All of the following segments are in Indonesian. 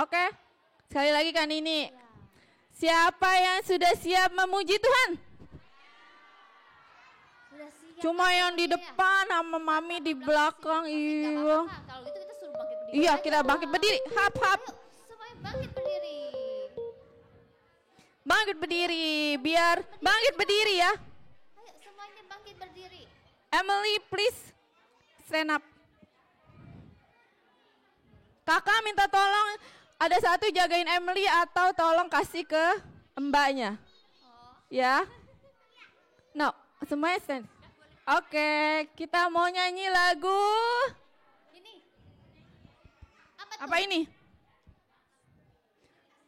Oke? Sekali lagi kan ini. Siapa yang sudah siap memuji Tuhan? Sudah siap. Cuma yang di depan sama mami di belakang. Iya. Kalau gitu kita suruh bangkit berdiri. Iya, kita bangkit berdiri. Hap hap. Ayo, semuanya bangkit berdiri. Bangkit berdiri. Biar bangkit berdiri ya. Ayo semuanya bangkit berdiri. Emily, please stand up. Kakak minta tolong ada satu jagain Emily atau tolong kasih ke mbaknya. Ya. No, semuanya stand. Oke, kita mau nyanyi lagu. Ini. Apa ini?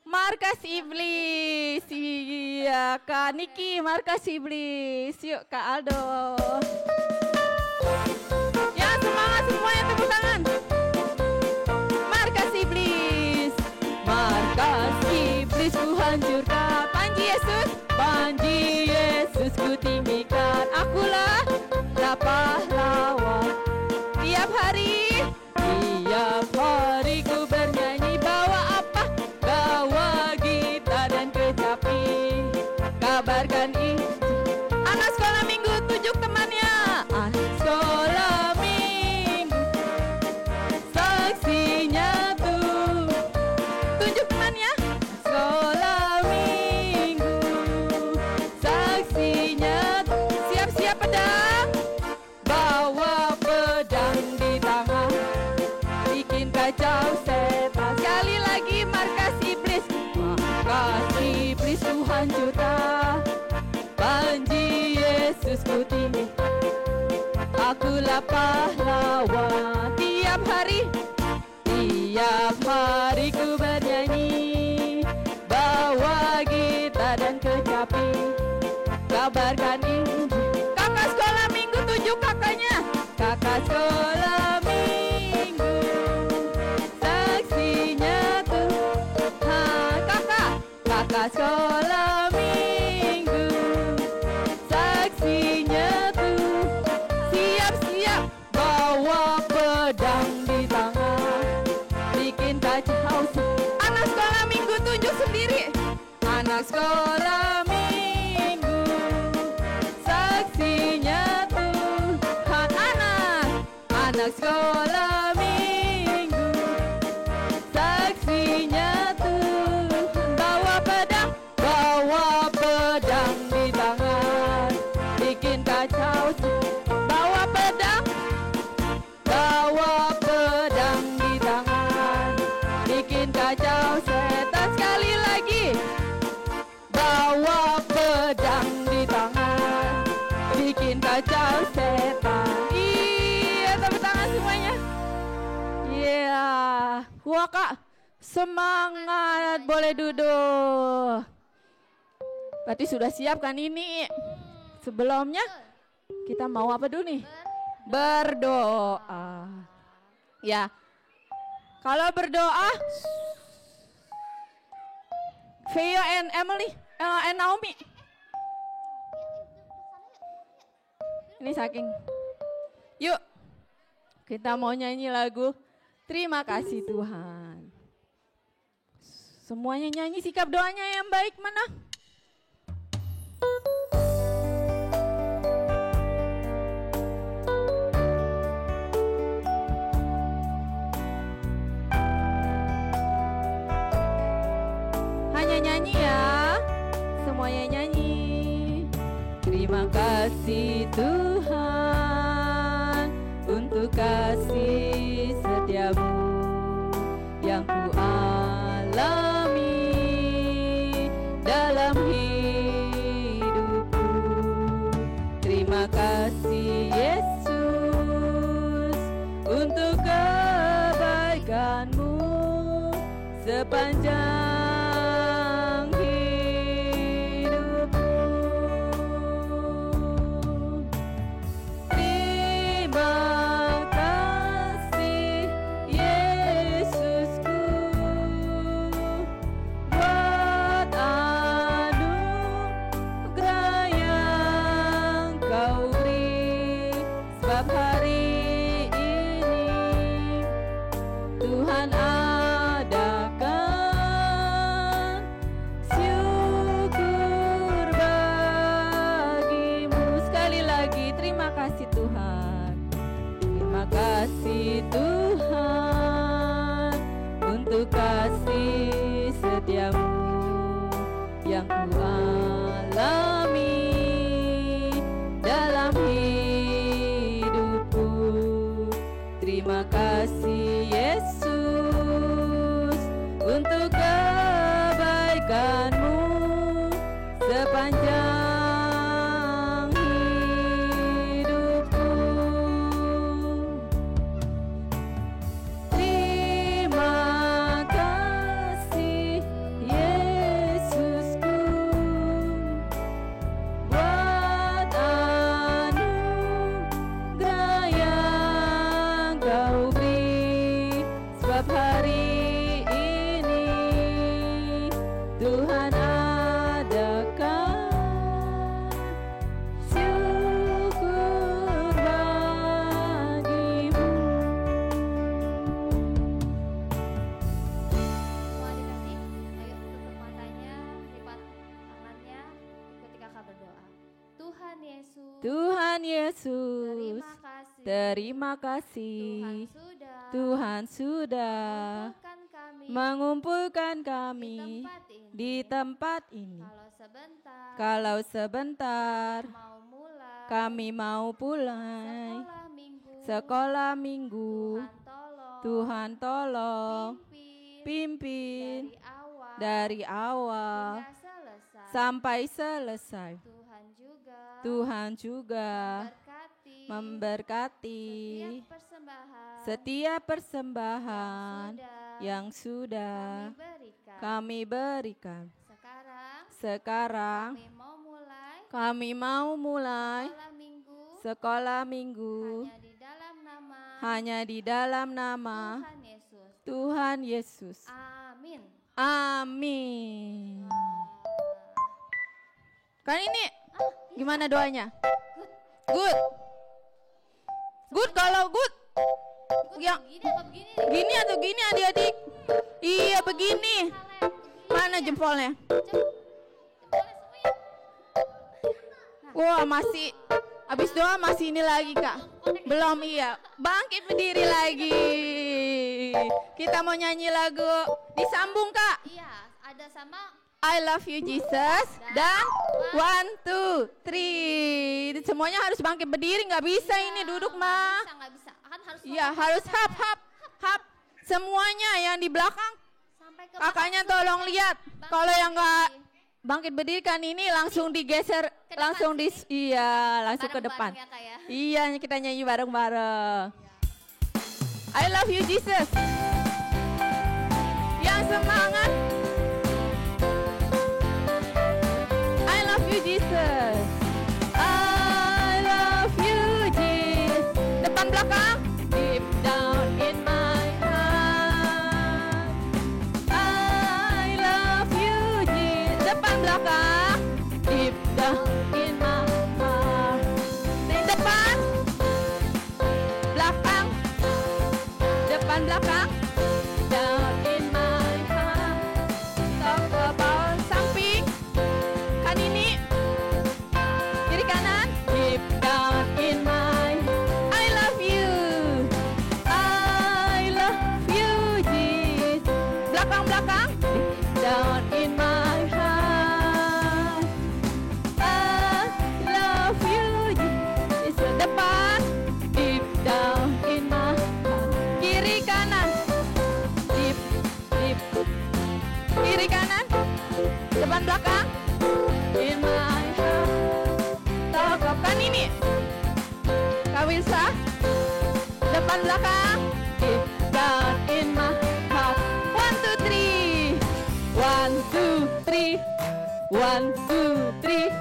Markas Iblis. Iya, Kak Niki, Markas Iblis. Yuk, Kak Aldo. Ya, semangat semuanya, tepuk tangan. Markas Iblis. Markas Iblis ku hancurkan. Panji Yesus ku tinggikan. Akulah pahlawan. Tiap hari ku bernyanyi. Bawa apa? Bawa gitar dan kecapi. Kabarkan anak sekolah minggu tunjuk temannya. Anak sekolah minggu saksinya tuh. Tunjuk temannya. Sekolah minggu saksinya tuh. Siap-siap pedang. Bawa pedang di tangan. Bikin kacau setan. Sekali lagi markas iblis. Markas iblis ku hancurkan. Panji Yesus ku tinggi. Akulah pahlawan. Tiap hari ku bernyanyi. Bawa gitar dan kecapi. Kabarkan Injil. Kakak sekolah minggu tunjuk kakaknya. Kakak sekolah minggu saksinya tuh. Kakak sekolah minggu saksinya tuh. Siap-siap bawa pedang di tangan. Bikin kacau. Anak sekolah minggu tunjuk sendiri. Anak sekolah minggu saksinya Tuhan. Anak sekolah minggu saksinya Tuhan. Bawa pedang di tangan. Bikin kacau. Bawa pedang di tangan. Bikin kacau setan. Sekali lagi. Bawa pedang di tangan. Bikin kacau setan. Iya, tepuk tangan semuanya. Iya. Wah Kak, semangat. Boleh duduk. Berarti sudah siap kan ini? Sebelumnya kita mau apa dulu nih? Berdoa. Ya. Kalau berdoa Vio and Emily and Naomi. Ini saking. Yuk. Kita mau nyanyi lagu Terima Kasih Tuhan. Semuanya nyanyi, sikap doanya yang baik mana? Hanya nyanyi ya. Semuanya nyanyi. Terima kasih Tuhan untuk kasih setiamu yang ku alami dalam hidupku. Terima kasih Yesus untuk kebaikanmu sepanjang hidupku. Terima kasih Yesusku buat anugerah yang kau beri. Sebab hari ini Tuhan adakan untuk kasih setiamu yang ku alami dalam hidupku. Terima kasih Yesus untuk kebaikan-Mu sepanjang hidupku. Terima kasih Yesusku buat anugerah yang Kau beri, sebab hari ini Tuhan adakan syukur bagimu. Semua dikasih. Ayo tutup matanya, lipat tangannya, ikuti kakak berdoa. Tuhan Yesus, Tuhan Yesus, terima terima kasih. kasih. Tuhan sudah Tuhan sudah mengumpulkan mengumpulkan kami kami di tempat ini. Kalau sebentar Kalau sebentar mau mulai kami mau pulang sekolah minggu, sekolah minggu, Tuhan tolong pimpin dari awal dari awal hingga selesai. sampai selesai. Tuhan juga memberkati setiap persembahan yang sudah kami berikan. Sekarang Kami mau mulai sekolah minggu hanya di dalam nama hanya di dalam nama Tuhan Yesus. Tuhan Yesus. Amin. Amin. Kan ini gimana doanya? Good. Good kalau good. Yang Gini apa begini? gini atau gini adik-adik? Iya begini. Mana jempolnya? Wah masih habis doa masih ini lagi kak. Belum iya. Bangkit berdiri lagi. Kita mau nyanyi lagu. Disambung kak. Iya, ada sama I love you Jesus. Dan 1, 2, 3. Semuanya harus bangkit berdiri. Nggak bisa ini duduk mah. nggak bisa. Kan harus Iya harus hap hap hap. Semuanya yang di belakang. sampai ke Kakaknya tolong lihat. Kalau yang nggak bangkit berdiri kan ini langsung digeser. Ke depan Langsung di iya langsung ke depan. ya, Kak, ya. Iya kita nyanyi bareng-bareng. I love you Jesus. Yang semangat. I love you Jesus. I love you Jesus. Depan belakang. Deep down in my heart. I love you Jesus. Depan belakang. Deep down in my heart. Dari depan. Belakang. Depan belakang. Down in my heart. Talk about samping. Kan ini. Kiri kanan. Deep down in my I love you. I love you Jesus. Belakang belakang. Deep down in my heart. I love you Jesus. Depan. Deep down in my heart. Kiri kanan. Deep deep. Kiri kanan. Depan belakang. In my heart. Tokop kan ini. Kak Wilsa. Depan belakang. Deep down in my heart. 1, 2, 3. 1, 2, 3. 1, 2, 3.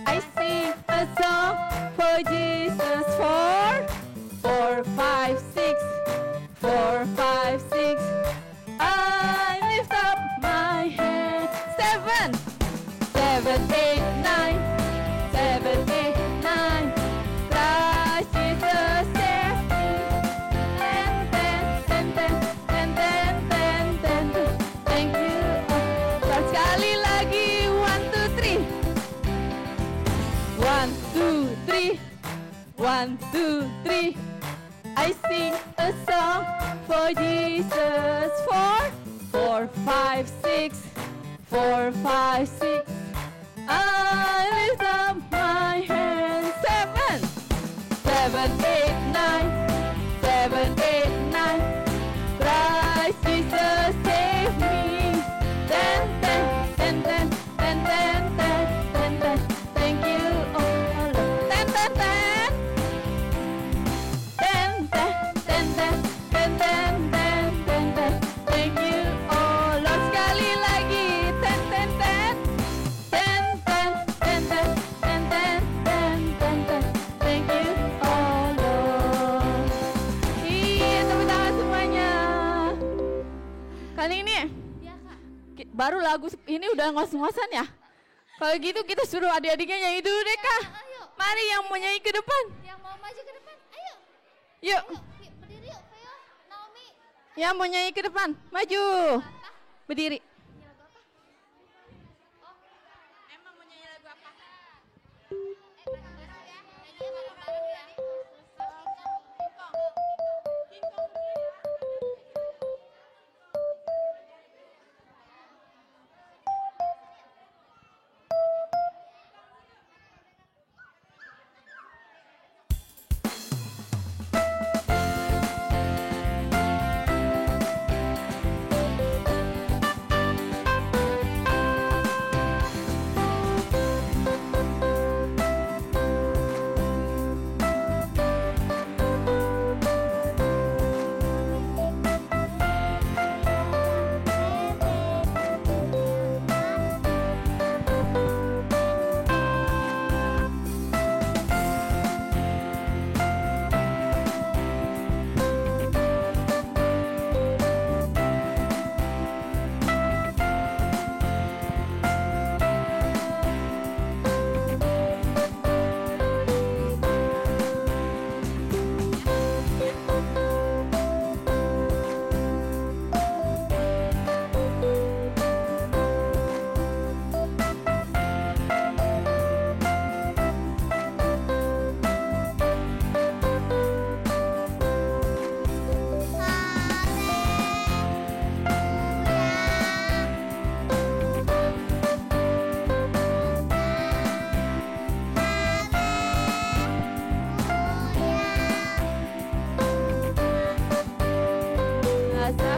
I sing a song for Jesus. 4, 5, 6. 4, 5, 6. I lift up my hand. 7, 7, 8, 9. 7, 8, 9. Christ Jesus saved me. 10, 10, 10, 10, 10, 10, 10, 10. Thank you. Sekali lagi. 1, 2, 3. 1, 2, 3. 1, 2, 3. I sing a song for Jesus. 4, 4, 5, 6, 4, 5, 6. I lift up my hands. 7, 7, 8, 9, 7, 8, 9. Christ Jesus save me. 10, 10, 10, 10, 10, 10, 10, 10, 10. Thank you, oh Lord. 10, 10, 10. 10, 10, 10, 10, 10, 10, 10, 10, 10. Thank you, oh Lord. Sekali lagi. 10, 10, 10. 10, 10, 10, 10, 10, 10, 10, 10, 10. Thank you, oh Lord. Iya, tepuk tangan semuanya. Kali ini Ya Kak. baru lagu ini udah ngos-ngosan ya. Kalau gitu kita suruh adik-adiknya nyanyi dulu deh Kak. Ayo. Mari yang mau nyanyi ke depan. Yang mau maju ke depan, ayo. Yuk, Ayo, berdiri yuk, ayo. Naomi. yang mau nyanyi ke depan, maju. Berdiri. Nyanyi lagu apa? Oh, Emang mau nyanyi lagu apa? bareng-bareng ya. Nyanyi bareng-bareng ya.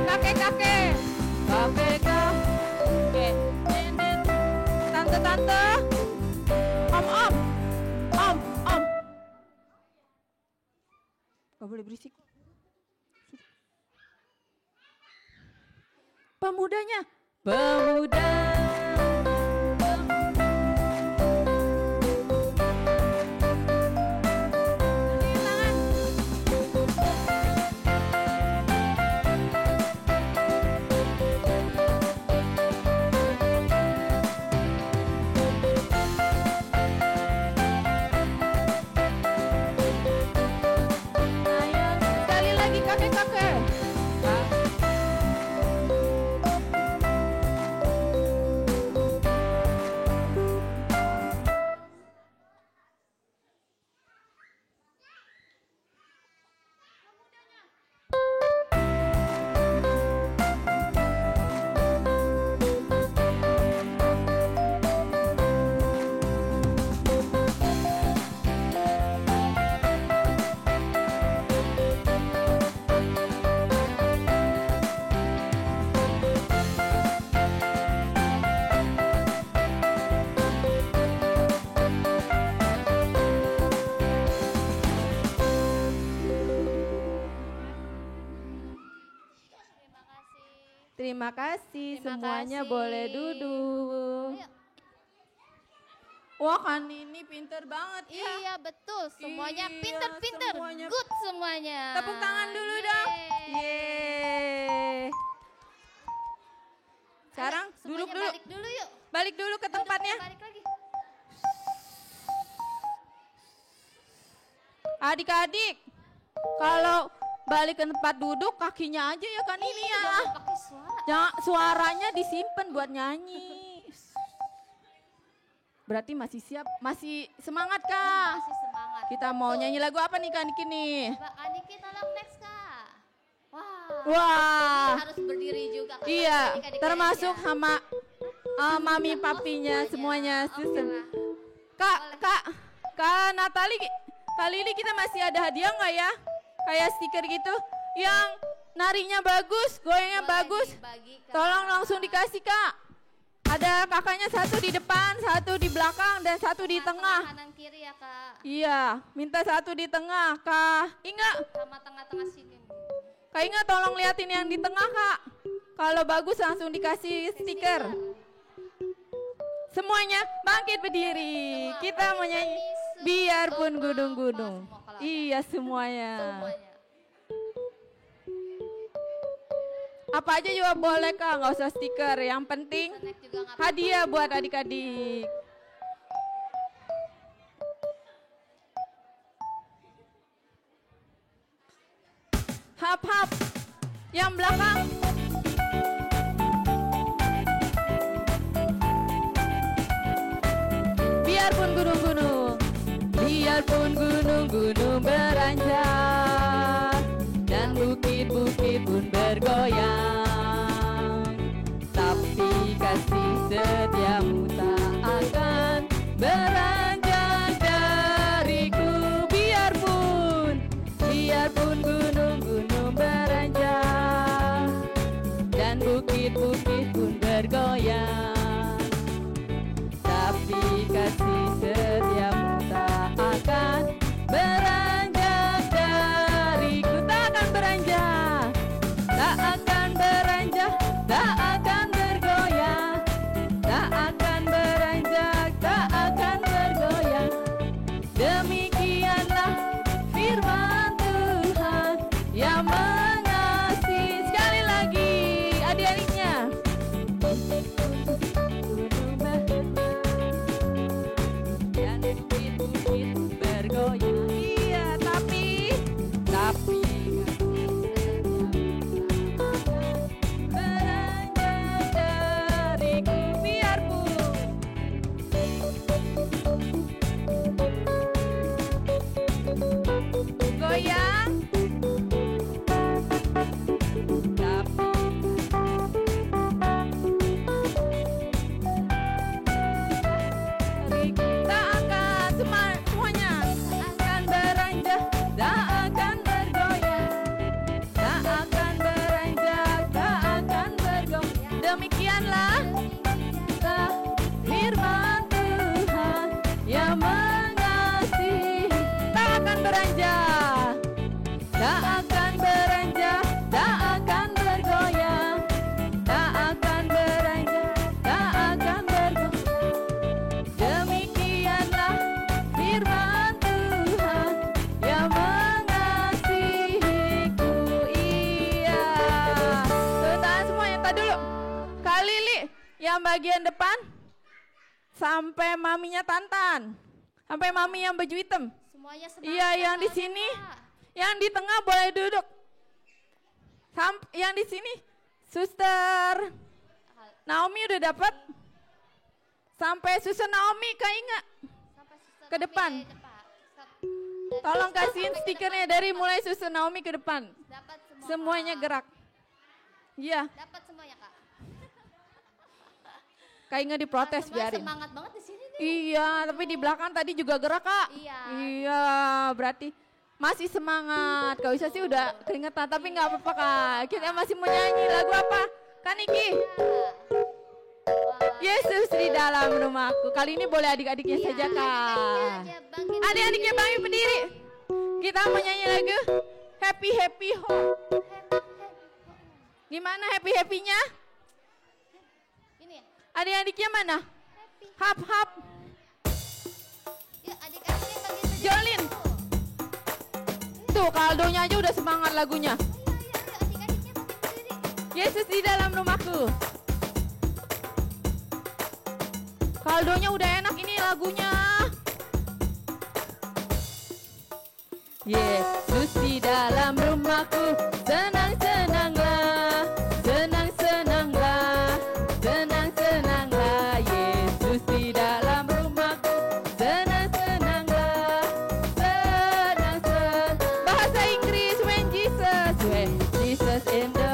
Kakek-kakek. Kakek-kakek. Nenek. Tante-tante. Om-om. Om. Gak boleh berisik. Pemudanya. Pemuda. Ayo, sekali lagi kakek-kakek. Terima kasih, Terima semuanya kasih. boleh duduk. Ayo. Wah, kan ini pinter banget ya. Iya betul, semuanya Iya, pinter-pinter, semuanya. good semuanya. Tepuk tangan dulu dong. Yeay. Sekarang Ayo, duduk semuanya dulu. Balik dulu yuk. Balik dulu ke tempatnya. Balik lagi. Adik-adik, kalau balik ke tempat duduk kakinya aja ya kan ini ya. Jangan pakai suara. Jangan, suaranya disimpan buat nyanyi. Berarti masih siap, masih semangat Kak. Masih semangat. Kita mau Betul. nyanyi lagu apa nih Kak Niki nih? Mbak Aniki tolong next Kak. Wah. Wah. Harus berdiri juga. Iya, Adik-adik termasuk ya. sama mami papinya semuanya. Oke Susun. lah. Kak Natali, kali ini kita masih ada hadiah nggak ya? Kayak stiker gitu, yang narinya bagus, goyangnya Boleh bagus. dibagi, Kak. Tolong langsung dikasih Kak. Ada kakaknya satu di depan, satu di belakang, dan satu di tengah. Kanan kiri ya Kak. Iya, minta satu di tengah Kak. Ingat, Sama tengah-tengah sini. Kak Ingat tolong liatin yang di tengah Kak. Kalau bagus langsung dikasih stiker. Semuanya bangkit berdiri. Kita mau nyanyi biarpun gunung-gunung. Iya semuanya. Semuanya. Apa aja juga boleh Kak, nggak usah stiker. Yang penting Snack juga nggak apa-apa. hadiah buat adik-adik. Hap-hap. Yang belakang. Biarpun gunung-gunung, biarpun gunung-gunung beranjak dan bukit-bukit pun bergoyang, tapi kasih setiamu tak akan beranjak dariku. Biarpun gunung-gunung beranjak dan bukit-bukit pun bergoyang, tapi kasih setiamu tak akan beranjak dariku. Tak akan beranjak, tak akan beranjak, tak akan bergoyang, tak akan beranjak, tak akan bergoyang. Demikianlah firman Tuhan yang mengasihi. Sekali lagi adik-adiknya. Dan bukit-bukit bergoyang. Iya, tapi beranjak dariku. Biarpun goyang, tapi tak akan semuanya akan beranjak, tak akan bergoyang, tak akan beranjak, tak akan bergoyang. Demikianlah firman Tuhan yang mengasihi. Tak akan beranjak, tak akan beranjak, tak akan bergoyang, tak akan beranjak, tak akan bergoyang. Demikianlah firman Tuhan yang mengasihiku. Iya. Tepuk tangan semuanya. Tadi dulu. Kak Lili yang bagian depan sampai maminya Tantan. Sampai mami yang baju hitam. Semuanya semangat. Iya, yang di soalnya, sini, Kak. yang di tengah boleh duduk. Yang di sini, Suster Naomi udah dapat. Sampai Suster Naomi, Kak Inga. Sampai Suster Ke Naomi depan. dari depan. Dari Tolong depan kasihin sampai ke stikernya depan. dari mulai Suster Naomi ke depan. Dapat semua, Semuanya Kak. gerak. Iya, Dapat semuanya Kak. Kak Inga diprotes Semua biarin. semangat banget di sini nih. Iya, tapi di belakang tadi juga gerak Kak. Iya. Iya, berarti masih semangat. Kak Isa sih udah keringetan, tapi nggak apa-apa Kak. Kita masih mau nyanyi lagu apa? Kak Niki? Wah. Yesus di dalam rumahku. Kali ini boleh adik-adiknya Iya, saja Kak. adik-adiknya aja bangkit Adik-adiknya berdiri. bangkit berdiri. Kita mau nyanyi lagu Happy Happy Home. Gimana happy-happynya? Ini ya. Adik-adiknya mana? Happy. Hap hap. Ya adik-adiknya bangkit berdiri. Jolin. Tuh kaldonya aja udah semangat lagunya. Iya, adik-adiknya bangkit berdiri. Yesus di dalam rumahku. Kaldonya udah enak ini lagunya. Yesus di dalam rumahku. Senang-senanglah, senang-senanglah, senang-senanglah. Yesus di dalam rumahku. Senang-senanglah, senang-senang. Bahasa Inggris, when Jesus in the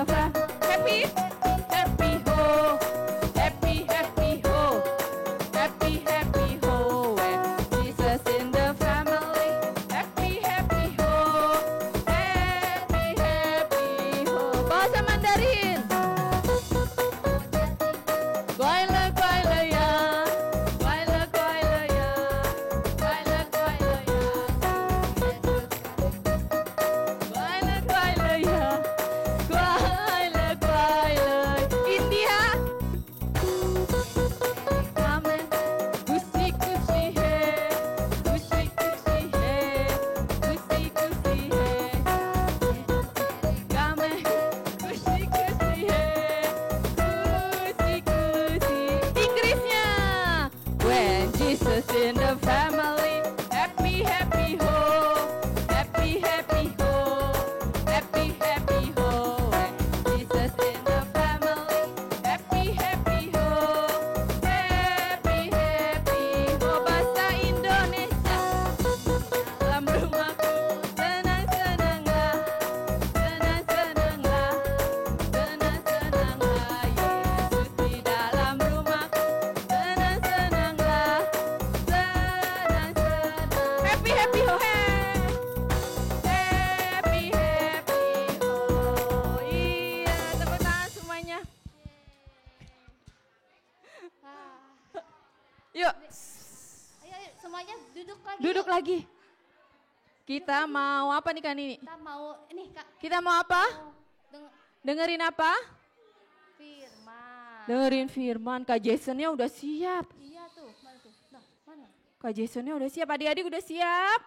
Yuk, Ayo, ayo semuanya duduk lagi. duduk yuk. lagi. Kita mau apa nih Kak Nini? Kita mau ini Kak. Kita mau apa? Dengerin apa? Firman. Dengerin firman. Kak Jasonnya udah siap. Iya tuh, mana tuh? Nah, mana? Kak Jasonnya udah siap. Adik-adik udah siap?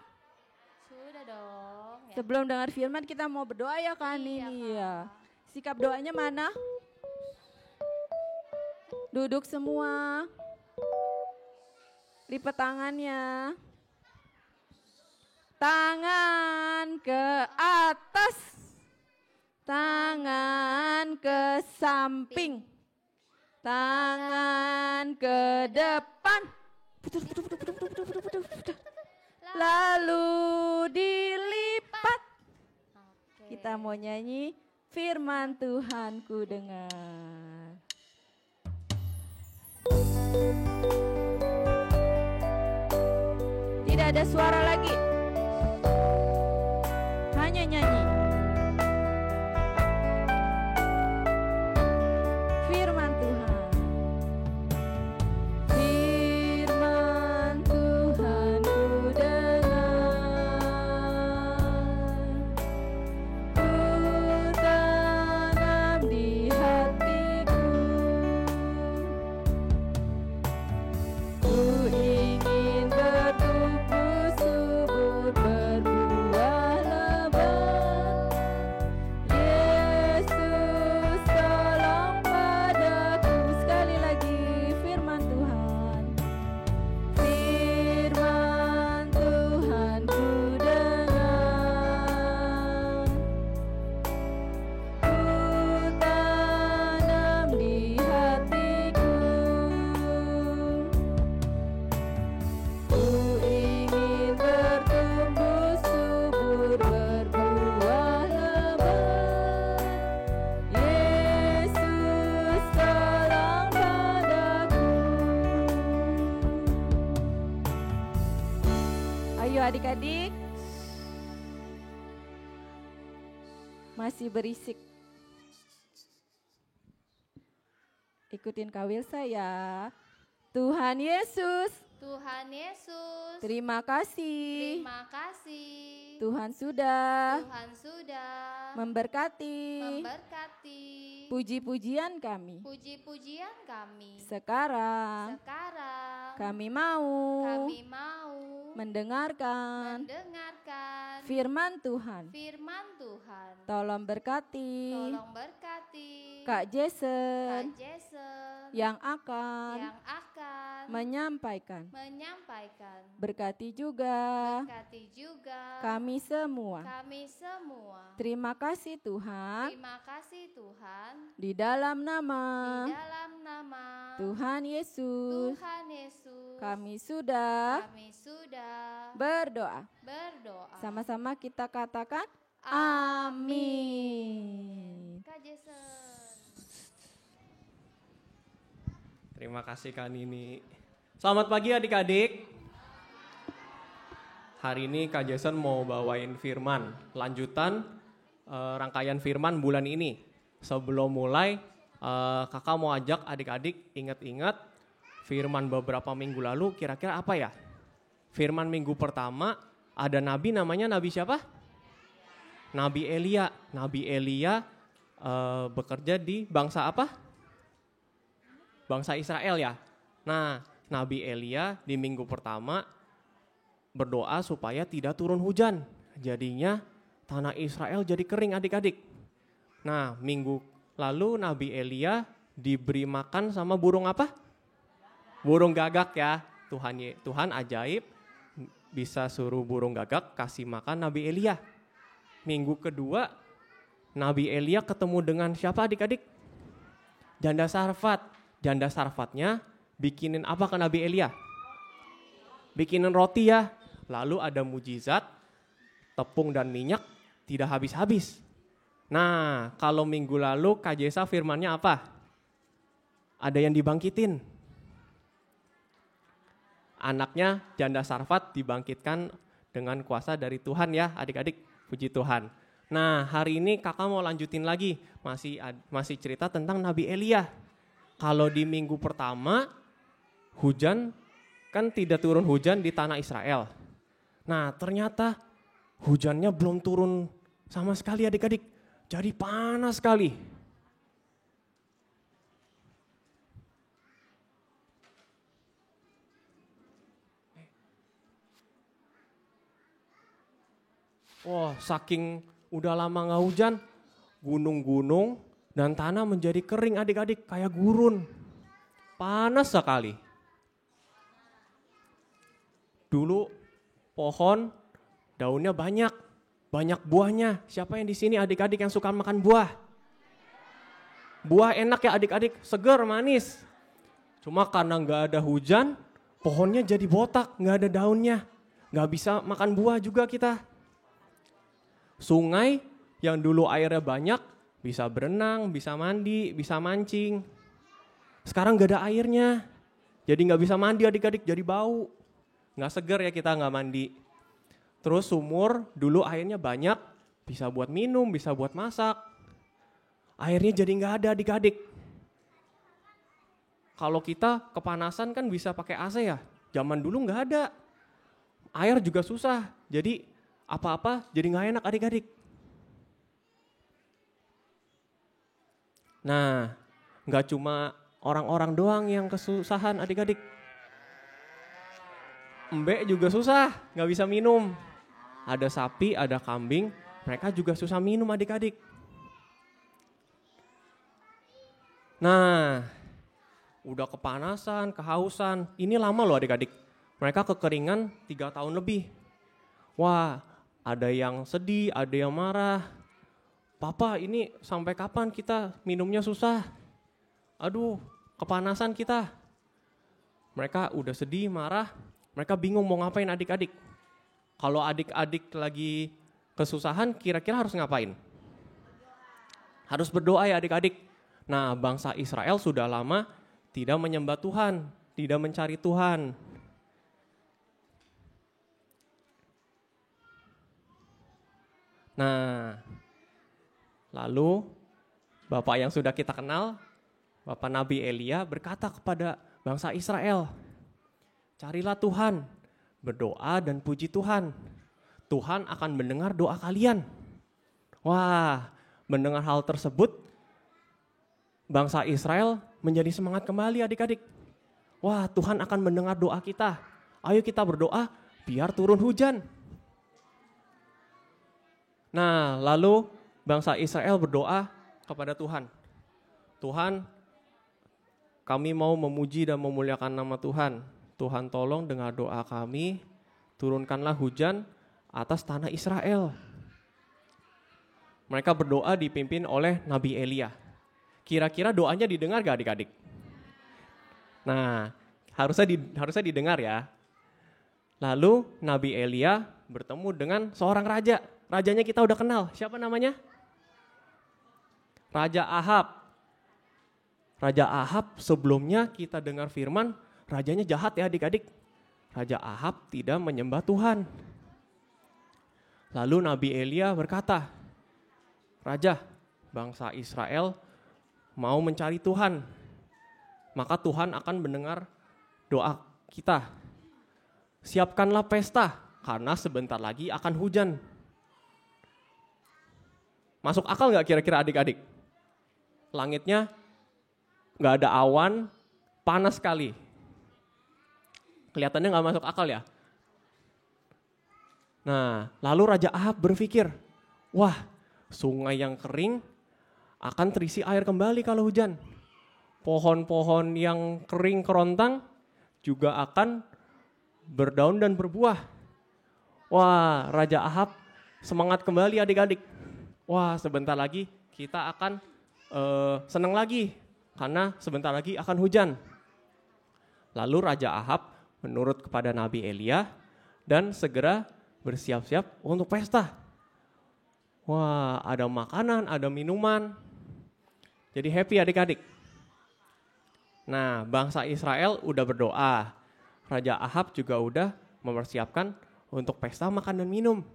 Sudah dong. Ya. Sebelum dengar firman kita mau berdoa ya Kak Nini ya. Sikap doanya mana? Duduk semua. Lipat tangannya. Tangan ke atas. Tangan ke samping. Tangan ke depan. Lalu dilipat. Oke. Kita mau nyanyi firman Tuhan ku dengar. Tidak ada suara lagi. Hanya nyanyi. Firman Tuhan. Firman Tuhan ku dengar. Ku tanam di hatiku. Ku ingin bertumbuh subur berbuah lebat. Yesus tolong padaku. Sekali lagi firman Tuhan. Firman Tuhan ku dengar. Ku tanam di hatiku. Ku ingin bertumbuh subur berbuah lebat. Yesus tolong padaku. Ayo adik-adik. Masih berisik. Ikutin Kak Wilsa ya. Tuhan Yesus, Tuhan Yesus. terima kasih. Terima kasih. Tuhan sudah Tuhan sudah memberkati memberkati puji-pujian kami. puji-pujian kami. Sekarang Sekarang kami mau kami mau mendengarkan mendengarkan firman Tuhan. firman Tuhan. Tolong berkati Tolong berkati Kak Jason Kak Jason yang akan yang akan menyampaikan. Berkati juga berkati juga kami semua. kami semua. Terima kasih Tuhan. Terima kasih Tuhan. Di dalam nama Di dalam nama Tuhan Yesus, Tuhan Yesus kami sudah kami sudah berdoa. berdoa. Sama-sama kita katakan amin. Kak Jason. Terima kasih Kak Nini. Selamat pagi adik-adik. Hari ini Kak Jason mau bawain firman. Lanjutan rangkaian firman bulan ini. Sebelum mulai, kakak mau ajak adik-adik ingat-ingat firman beberapa minggu lalu kira-kira apa ya? Firman minggu pertama ada nabi namanya nabi siapa? Nabi Elia. Nabi Elia bekerja di bangsa apa? Bangsa Israel ya. Nah, Nabi Elia di minggu pertama berdoa supaya tidak turun hujan. Jadinya tanah Israel jadi kering adik-adik. Nah, minggu lalu Nabi Elia diberi makan sama burung apa? Burung gagak ya. Tuhan ajaib bisa suruh burung gagak kasih makan Nabi Elia. Minggu kedua Nabi Elia ketemu dengan siapa adik-adik? Janda Sarfat. Janda Sarfatnya bikinin apa ke Nabi Elia? Bikinin roti ya. Lalu ada mujizat, tepung dan minyak tidak habis-habis. Nah, kalau minggu lalu Kak Jesa firmannya apa? Ada yang dibangkitin. Anaknya Janda Sarfat dibangkitkan dengan kuasa dari Tuhan ya adik-adik. Puji Tuhan. Nah, hari ini kakak mau lanjutin lagi. Masih cerita tentang Nabi Elia. Kalau di minggu pertama hujan kan tidak turun hujan di tanah Israel. Nah, ternyata hujannya belum turun sama sekali adik-adik. Jadi panas sekali. Wah, saking udah lama nggak hujan, gunung-gunung dan tanah menjadi kering adik-adik, kayak gurun. Panas sekali. Dulu pohon daunnya banyak buahnya. Siapa yang di sini adik-adik yang suka makan buah? Buah enak ya adik-adik, segar, manis. Cuma karena nggak ada hujan, pohonnya jadi botak, nggak ada daunnya. Nggak bisa makan buah juga kita. Sungai yang dulu airnya banyak, bisa berenang, bisa mandi, bisa mancing. Sekarang nggak ada airnya, jadi nggak bisa mandi adik-adik, jadi bau. Nggak segar ya kita nggak mandi. Terus sumur dulu airnya banyak, bisa buat minum, bisa buat masak. Airnya jadi nggak ada adik-adik. Kalau kita kepanasan kan bisa pakai AC ya, zaman dulu nggak ada. Air juga susah, jadi apa-apa jadi nggak enak adik-adik. Nah, nggak cuma orang-orang doang yang kesusahan adik-adik. Embek juga susah, nggak bisa minum. Ada sapi, ada kambing, mereka juga susah minum adik-adik. Nah, udah kepanasan, kehausan, ini lama loh adik-adik. Mereka kekeringan 3 tahun lebih. Wah, ada yang sedih, ada yang marah. Papa, ini sampai kapan kita minumnya susah? Aduh, kepanasan kita. Mereka udah sedih, marah. Mereka bingung mau ngapain adik-adik. Kalau adik-adik lagi kesusahan, kira-kira harus ngapain? Harus berdoa ya adik-adik. Nah, bangsa Israel sudah lama tidak menyembah Tuhan, tidak mencari Tuhan. Nah, lalu Bapak yang sudah kita kenal, Bapak Nabi Elia berkata kepada bangsa Israel, carilah Tuhan, berdoa dan puji Tuhan. Tuhan akan mendengar doa kalian. Wah, mendengar hal tersebut, bangsa Israel menjadi semangat kembali adik-adik. Wah, Tuhan akan mendengar doa kita. Ayo kita berdoa biar turun hujan. Nah, lalu bangsa Israel berdoa kepada Tuhan. Tuhan, kami mau memuji dan memuliakan nama Tuhan. Tuhan tolong dengar doa kami, turunkanlah hujan atas tanah Israel. Mereka berdoa dipimpin oleh Nabi Elia. Kira-kira doanya didengar gak adik-adik? Nah, harusnya didengar ya. Lalu Nabi Elia bertemu dengan seorang raja. Rajanya kita udah kenal, siapa namanya? Raja Ahab. Raja Ahab sebelumnya kita dengar firman, rajanya jahat ya adik-adik. Raja Ahab tidak menyembah Tuhan. Lalu Nabi Elia berkata, Raja, bangsa Israel mau mencari Tuhan. Maka Tuhan akan mendengar doa kita. Siapkanlah pesta, karena sebentar lagi akan hujan. Masuk akal gak kira-kira adik-adik? Langitnya gak ada awan, panas sekali. Kelihatannya gak masuk akal ya. Nah, lalu Raja Ahab berpikir, wah, sungai yang kering akan terisi air kembali kalau hujan. Pohon-pohon yang kering kerontang juga akan berdaun dan berbuah. Wah, Raja Ahab semangat kembali adik-adik. Wah, sebentar lagi kita akan senang lagi karena sebentar lagi akan hujan. Lalu Raja Ahab menurut kepada Nabi Elia dan segera bersiap-siap untuk pesta. Wah, ada makanan, ada minuman. Jadi happy adik-adik. Nah, bangsa Israel udah berdoa. Raja Ahab juga udah mempersiapkan untuk pesta makan dan minum.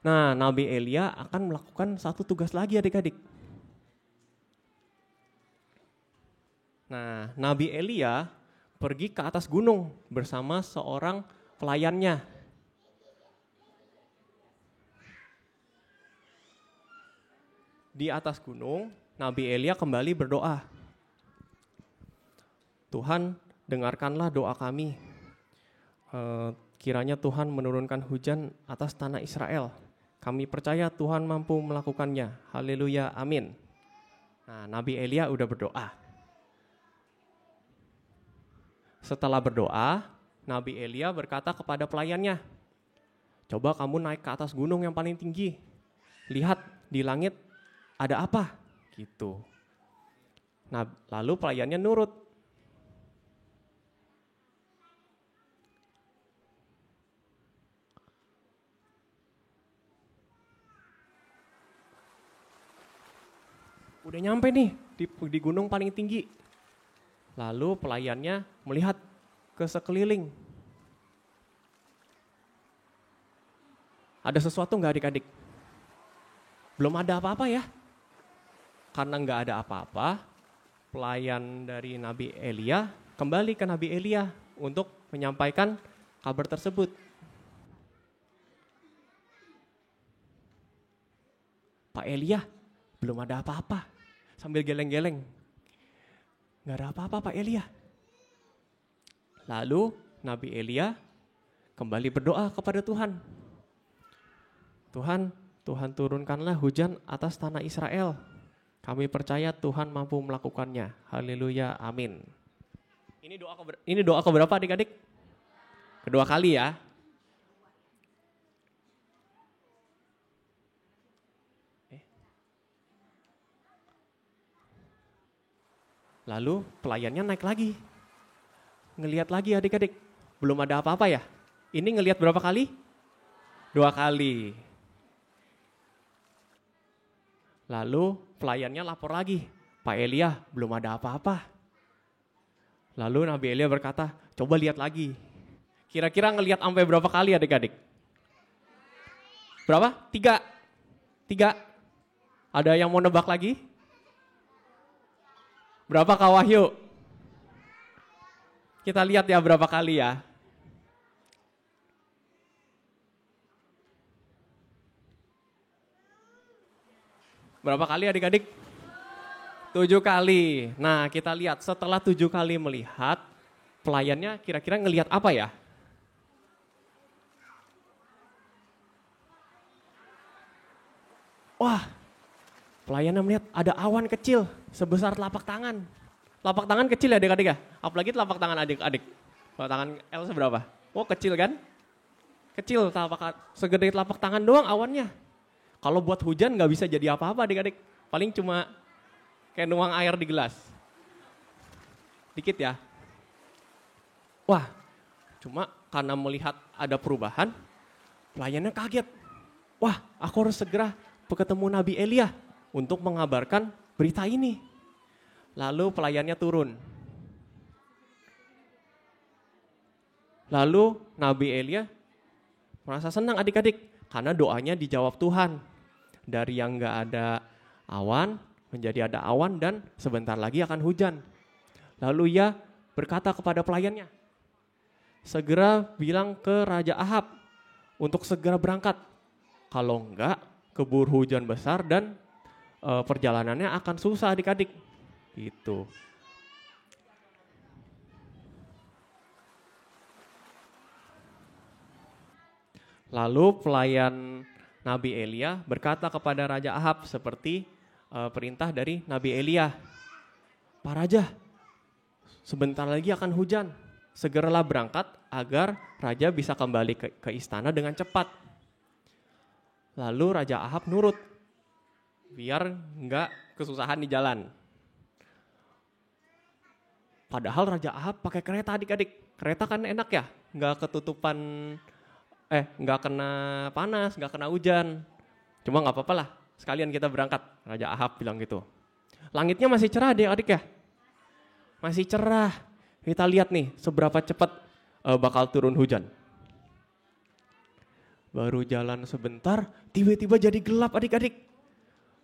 Nah, Nabi Elia akan melakukan satu tugas lagi adik-adik. Nah, Nabi Elia pergi ke atas gunung bersama seorang pelayannya. Di atas gunung, Nabi Elia kembali berdoa. Tuhan, dengarkanlah doa kami. Kiranya Tuhan menurunkan hujan atas tanah Israel. Kami percaya Tuhan mampu melakukannya. Haleluya, amin. Nah, Nabi Elia udah berdoa. Setelah berdoa, Nabi Elia berkata kepada pelayannya, coba kamu naik ke atas gunung yang paling tinggi. Lihat di langit ada apa? Gitu. Nah, lalu pelayannya nurut. Udah nyampe nih di gunung paling tinggi. Lalu pelayannya melihat ke sekeliling. Ada sesuatu nggak adik-adik? Belum ada apa-apa ya. Karena nggak ada apa-apa, pelayan dari Nabi Elia kembali ke Nabi Elia untuk menyampaikan kabar tersebut. Pak Elia, belum ada apa-apa. Sambil geleng-geleng. Nggak ada apa-apa Pak Elia. Lalu Nabi Elia kembali berdoa kepada Tuhan. Tuhan turunkanlah hujan atas tanah Israel. Kami percaya Tuhan mampu melakukannya. Haleluya, amin. Ini doa keberapa adik-adik? Kedua kali ya. Lalu pelayannya naik lagi. Ngelihat lagi adik-adik. Belum ada apa-apa ya? Ini ngelihat berapa kali? 2 kali. Lalu pelayannya lapor lagi. Pak Elia, belum ada apa-apa. Lalu Nabi Elia berkata, coba lihat lagi. Kira-kira ngelihat sampai berapa kali adik-adik? Berapa? 3. Ada yang mau nebak lagi? Berapa Kak Wahyu? Kita lihat ya berapa kali ya. Berapa kali adik-adik? 7 kali. Nah kita lihat setelah 7 kali melihat, pelayannya kira-kira ngelihat apa ya? Wah, pelayannya melihat ada awan kecil sebesar telapak tangan. Telapak tangan kecil ya adik-adik ya? Apalagi telapak tangan adik-adik. Telapak tangan El seberapa? Oh kecil kan? Kecil, segede telapak tangan doang awannya. Kalau buat hujan gak bisa jadi apa-apa adik-adik. Paling cuma kayak nuang air di gelas. Dikit ya. Wah, cuma karena melihat ada perubahan, pelayannya kaget. Wah, aku harus segera ketemu Nabi Elia untuk mengabarkan berita ini. Lalu pelayannya turun. Lalu Nabi Elia merasa senang adik-adik karena doanya dijawab Tuhan. Dari yang gak ada awan menjadi ada awan dan sebentar lagi akan hujan. Lalu ia berkata kepada pelayannya, segera bilang ke Raja Ahab untuk segera berangkat. Kalau enggak keburu hujan besar dan perjalanannya akan susah adik-adik. Gitu. Lalu pelayan Nabi Elia berkata kepada Raja Ahab seperti perintah dari Nabi Elia. Pak Raja, sebentar lagi akan hujan. Segeralah berangkat agar Raja bisa kembali ke istana dengan cepat. Lalu Raja Ahab nurut, biar enggak kesusahan di jalan. Padahal Raja Ahab pakai kereta adik-adik. Kereta kan enak ya, enggak ketutupan, enggak kena panas, enggak kena hujan. Cuma enggak apa-apa lah, sekalian kita berangkat. Raja Ahab bilang gitu. Langitnya masih cerah adik-adik ya. Masih cerah. Kita lihat nih seberapa cepat bakal turun hujan. Baru jalan sebentar, tiba-tiba jadi gelap adik-adik.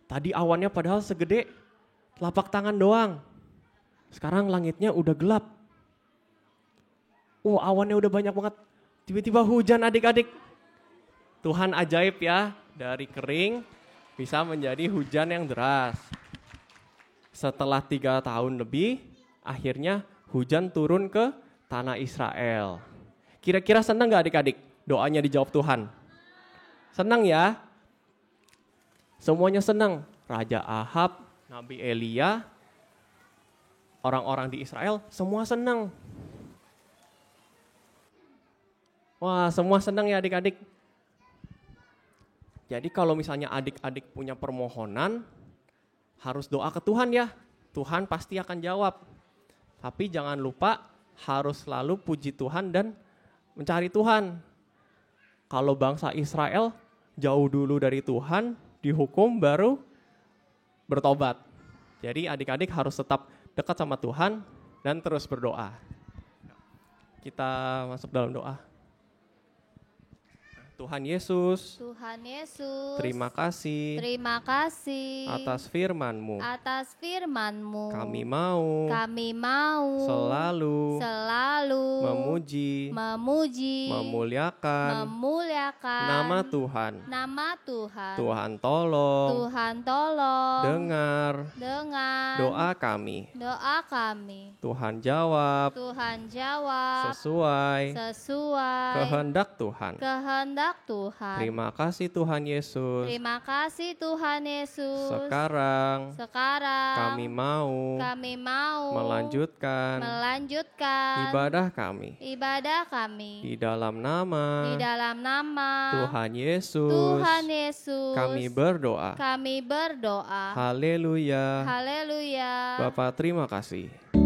Tadi awannya padahal segede telapak tangan doang. Sekarang langitnya udah gelap. Awannya udah banyak banget. Tiba-tiba hujan adik-adik. Tuhan ajaib ya, dari kering bisa menjadi hujan yang deras. Setelah 3 tahun lebih, akhirnya hujan turun ke tanah Israel. Kira-kira senang gak adik-adik? Doanya dijawab Tuhan. Senang ya? Semuanya senang. Raja Ahab, Nabi Elia, orang-orang di Israel, semua senang. Wah, semua senang ya adik-adik. Jadi kalau misalnya adik-adik punya permohonan, harus doa ke Tuhan ya. Tuhan pasti akan jawab. Tapi jangan lupa harus selalu puji Tuhan dan mencari Tuhan. Kalau bangsa Israel jauh dulu dari Tuhan, dihukum baru bertobat. Jadi adik-adik harus tetap dekat sama Tuhan dan terus berdoa. Kita masuk dalam doa. Tuhan Yesus, terima kasih atas firman-Mu. Kami mau selalu memuji, memuliakan nama Tuhan. Tuhan tolong dengar doa kami. Tuhan jawab sesuai kehendak Tuhan. Terima kasih Tuhan Yesus. Sekarang kami mau melanjutkan ibadah kami. Di dalam nama Tuhan Yesus kami berdoa. Haleluya. Bapa terima kasih.